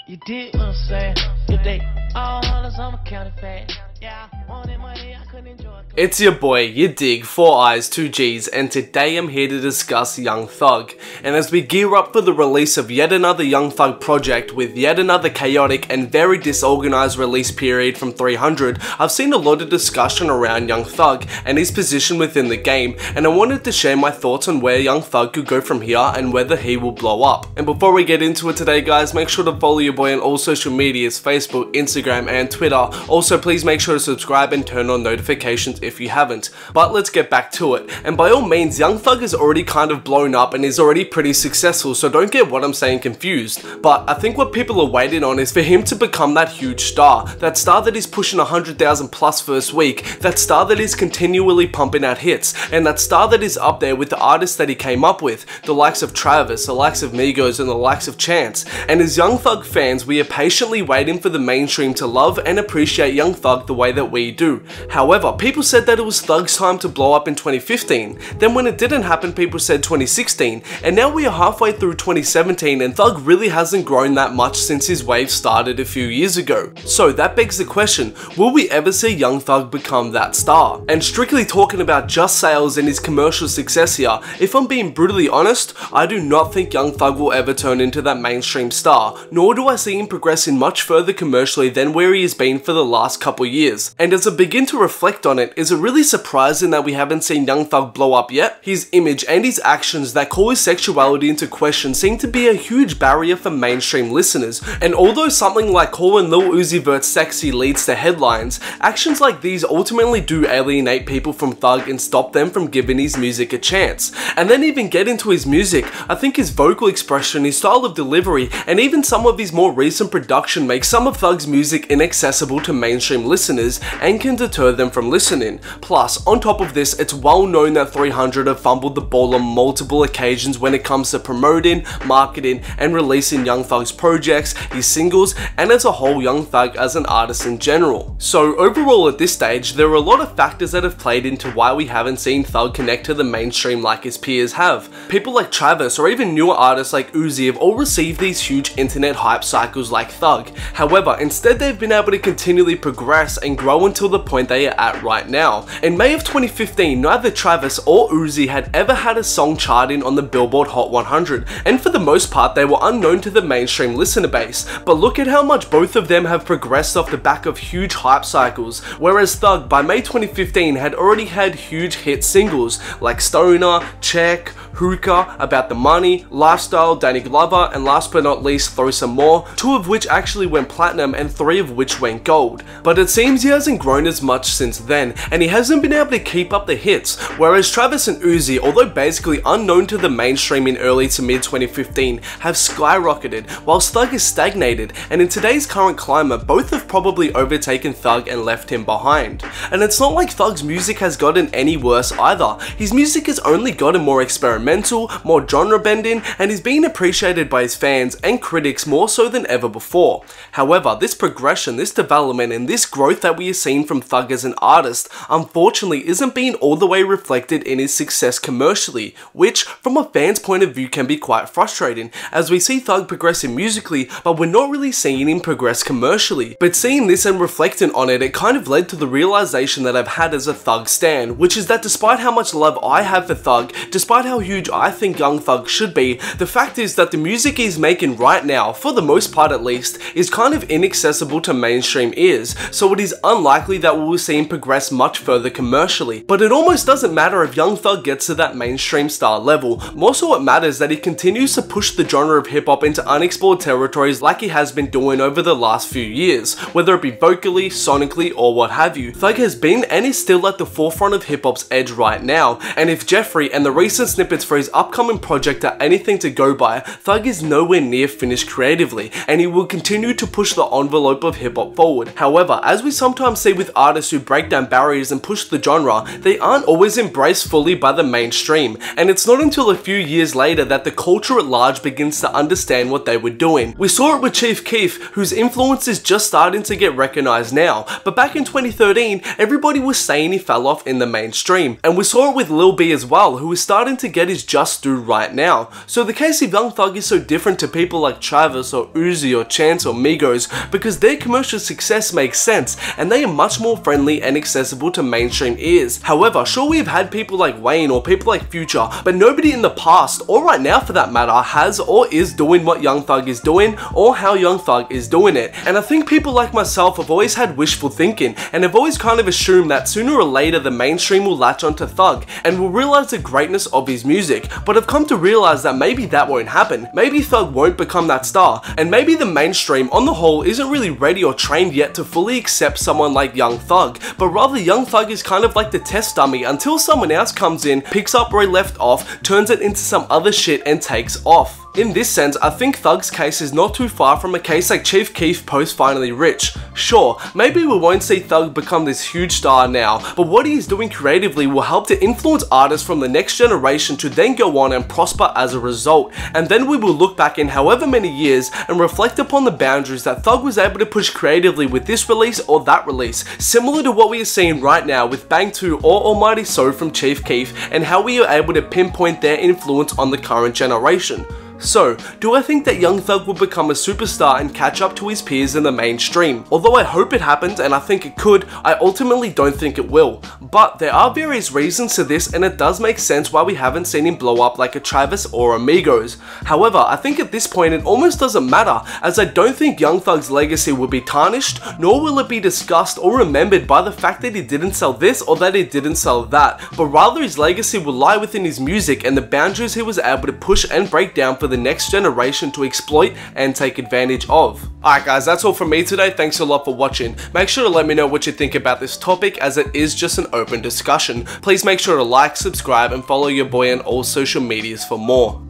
You dig what I'm saying? If they all hollers, I'm a counterfeit. Yeah, wanted money, I couldn't enjoy it. It's your boy, yadiiiigg, 4 eyes, 2 G's, and today I'm here to discuss Young Thug. And as we gear up for the release of yet another Young Thug project with yet another chaotic and very disorganized release period from 300, I've seen a lot of discussion around Young Thug and his position within the game, and I wanted to share my thoughts on where Young Thug could go from here and whether he will blow up. And before we get into it today guys, make sure to follow your boy on all social medias, Facebook, Instagram and Twitter. Also please make sure to subscribe and turn on notifications if you haven't. But let's get back to it. And by all means, Young Thug is already kind of blown up and is already pretty successful, so don't get what I'm saying confused. But I think what people are waiting on is for him to become that huge star. That star that is pushing 100,000 plus first week. That star that is continually pumping out hits. And that star that is up there with the artists that he came up with. The likes of Travis, the likes of Migos and the likes of Chance. And as Young Thug fans, we are patiently waiting for the mainstream to love and appreciate Young Thug the way that we do. However, people said that it was Thug's time to blow up in 2015, then when it didn't happen people said 2016, and now we are halfway through 2017 and Thug really hasn't grown that much since his wave started a few years ago. So that begs the question, will we ever see Young Thug become that star? And strictly talking about just sales and his commercial success here, if I'm being brutally honest, I do not think Young Thug will ever turn into that mainstream star, nor do I see him progressing much further commercially than where he has been for the last couple years. And as I begin to reflect on it, is it really surprising that we haven't seen Young Thug blow up yet? His image and his actions that call his sexuality into question seem to be a huge barrier for mainstream listeners, and although something like calling Lil Uzi Vert sexy leads to headlines, actions like these ultimately do alienate people from Thug and stop them from giving his music a chance. And then even get into his music, I think his vocal expression, his style of delivery, and even some of his more recent production make some of Thug's music inaccessible to mainstream listeners and can deter them from listening. Plus, on top of this, it's well known that 300 have fumbled the ball on multiple occasions when it comes to promoting, marketing, and releasing Young Thug's projects, his singles, and as a whole Young Thug as an artist in general. So overall at this stage, there are a lot of factors that have played into why we haven't seen Thug connect to the mainstream like his peers have. People like Travis or even newer artists like Uzi have all received these huge internet hype cycles like Thug. However, instead they've been able to continually progress and grow until the point they are at right now. In May of 2015, neither Travis or Uzi had ever had a song charting on the Billboard Hot 100, and for the most part they were unknown to the mainstream listener base. But look at how much both of them have progressed off the back of huge hype cycles, whereas Thug by May 2015 had already had huge hit singles like Stoner, Check, Hookah, About the Money, Lifestyle, Danny Glover, and last but not least Throw Some More, 2 of which actually went platinum and 3 of which went gold. But it seems he hasn't grown as much since then, and he hasn't been able to keep up the hits, whereas Travis and Uzi, although basically unknown to the mainstream in early to mid 2015, have skyrocketed, whilst Thug has stagnated, and in today's current climate, both have probably overtaken Thug and left him behind. And it's not like Thug's music has gotten any worse either. His music has only gotten more experimental, more genre bending, and is being appreciated by his fans and critics more so than ever before. However, this progression, this development, and this growth that we are seeing from Thug as an artist, unfortunately isn't being all the way reflected in his success commercially, which from a fan's point of view can be quite frustrating, as we see Thug progressing musically, but we're not really seeing him progress commercially. But seeing this and reflecting on it, it kind of led to the realization that I've had as a Thug stan, which is that despite how much love I have for Thug, despite how huge I think Young Thug should be, the fact is that the music he's making right now, for the most part at least, is kind of inaccessible to mainstream ears, so it is unlikely that we will see him progress much further commercially. But it almost doesn't matter if Young Thug gets to that mainstream star level, more so what matters that he continues to push the genre of hip hop into unexplored territories like he has been doing over the last few years, whether it be vocally, sonically, or what have you. Thug has been and is still at the forefront of hip hop's edge right now, and if Jeffrey and the recent snippets for his upcoming project are anything to go by, Thug is nowhere near finished creatively, and he will continue to push the envelope of hip hop forward. However, as we sometimes see with artists who break down barriers and push the genre, they aren't always embraced fully by the mainstream, and it's not until a few years later that the culture at large begins to understand what they were doing. We saw it with Chief Keef, whose influence is just starting to get recognized now, but back in 2013, everybody was saying he fell off in the mainstream, and we saw it with Lil B as well, who is starting to get creators just do right now. So the case of Young Thug is so different to people like Travis or Uzi or Chance or Migos because their commercial success makes sense and they are much more friendly and accessible to mainstream ears. However, sure, we've had people like Wayne or people like Future, but nobody in the past, or right now for that matter, has or is doing what Young Thug is doing or how Young Thug is doing it. And I think people like myself have always had wishful thinking and have always kind of assumed that sooner or later the mainstream will latch onto Thug and will realize the greatness of his music, but I've come to realize that maybe that won't happen. Maybe Thug won't become that star, and maybe the mainstream on the whole isn't really ready or trained yet to fully accept someone like Young Thug, but rather Young Thug is kind of like the test dummy until someone else comes in, picks up where he left off, turns it into some other shit and takes off. In this sense, I think Thug's case is not too far from a case like Chief Keef post Finally Rich. Sure, maybe we won't see Thug become this huge star now, but what he is doing creatively will help to influence artists from the next generation to then go on and prosper as a result, and then we will look back in however many years and reflect upon the boundaries that Thug was able to push creatively with this release or that release, similar to what we are seeing right now with Bang 2 or Almighty So from Chief Keef, and how we are able to pinpoint their influence on the current generation. So, do I think that Young Thug will become a superstar and catch up to his peers in the mainstream? Although I hope it happens and I think it could, I ultimately don't think it will. But there are various reasons to this and it does make sense why we haven't seen him blow up like a Travis or a Migos. However, I think at this point it almost doesn't matter, as I don't think Young Thug's legacy will be tarnished, nor will it be discussed or remembered by the fact that he didn't sell this or that he didn't sell that, but rather his legacy will lie within his music and the boundaries he was able to push and break down for the next generation to exploit and take advantage of. Alright guys, that's all from me today. Thanks a lot for watching. Make sure to let me know what you think about this topic, as it is just an open discussion. Please make sure to like, subscribe and follow your boy on all social medias for more.